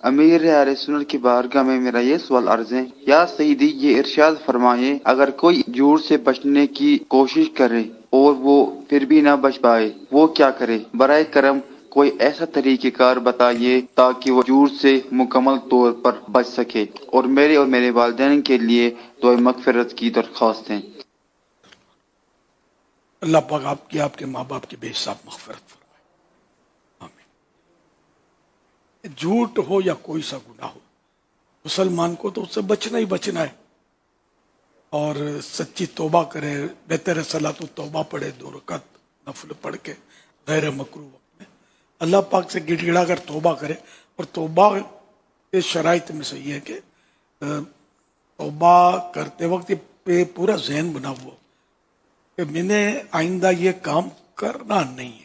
امیر اہل سنت کی بارگاہ میں میرا یہ سوال عرض ہے، یا سیدی یہ ارشاد فرمائے اگر کوئی جھوٹ سے بچنے کی کوشش کرے اور وہ پھر بھی نہ بچ پائے وہ کیا کرے؟ برائے کرم کوئی ایسا طریقہ کار بتائیے تاکہ وہ جھوٹ سے مکمل طور پر بچ سکے، اور میرے والدین کے لیے دعائے مغفرت کی درخواست ہے۔ اللہ پاک آپ کے ماں باپ کی بے حساب مغفرت فرمائے، آمین۔ جھوٹ ہو یا کوئی سا گناہ ہو، مسلمان کو تو اس سے بچنا ہی بچنا ہے، اور سچی توبہ کرے، بہتر صلاۃ توبہ پڑھے، 2 رکعت نفل پڑھ کے غیر مکروہ وقت میں اللہ پاک سے گڑ گڑا کر توبہ کرے۔ اور توبہ کے شرائط میں سے یہ ہے کہ توبہ کرتے وقت یہ پورا ذہن بنا ہوا ہو کہ میں نے آئندہ یہ کام کرنا نہیں ہے،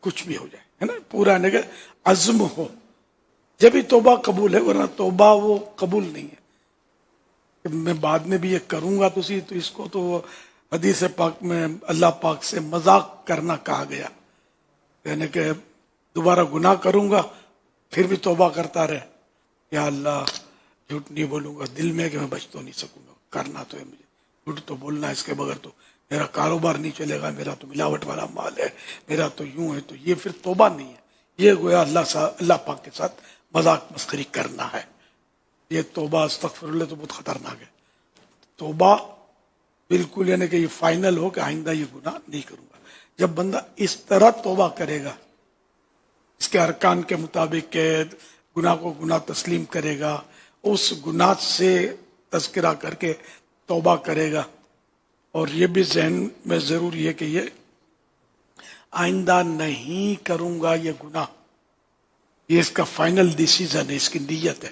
کچھ بھی ہو جائے، ہے نا، پورا نہیں کہ عزم ہو، جب ہی توبہ قبول ہے، ورنہ توبہ وہ قبول نہیں ہے کہ میں بعد میں بھی یہ کروں گا۔ تو اس کو تو حدیث پاک میں اللہ پاک سے مذاق کرنا کہا گیا، یعنی کہ دوبارہ گناہ کروں گا پھر بھی توبہ کرتا رہے، یا اللہ جھوٹ نہیں بولوں گا، دل میں کہ میں بچ تو نہیں سکوں گا، کرنا تو ہے مجھے، جھوٹ تو بولنا ہے، اس کے بغیر تو میرا کاروبار نہیں چلے گا، میرا تو ملاوٹ والا مال ہے، میرا تو یوں ہے، تو یہ پھر توبہ نہیں ہے، یہ گویا اللہ پاک کے ساتھ مذاق مسخری کرنا ہے۔ یہ توبہ استغفر اللہ تو بہت خطرناک ہے۔ توبہ بالکل یعنی کہ یہ فائنل ہو کہ آئندہ یہ گناہ نہیں کروں گا۔ جب بندہ اس طرح توبہ کرے گا، اس کے ارکان کے مطابق کہ گناہ کو گناہ تسلیم کرے گا، اس گناہ سے تذکرہ کر کے توبہ کرے گا، اور یہ بھی ذہن میں ضروری ہے کہ یہ آئندہ نہیں کروں گا یہ گناہ، یہ اس کا فائنل ڈیسیزن ہے، اس کی نیت ہے۔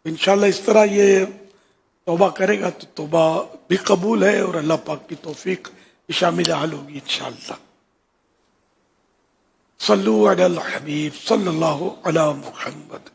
انشاءاللہ اس طرح یہ توبہ کرے گا تو توبہ بھی قبول ہے، اور اللہ پاک کی توفیق شامل حال ہوگی انشاءاللہ۔ صلو علی الحبیب صلی اللہ علی محمد۔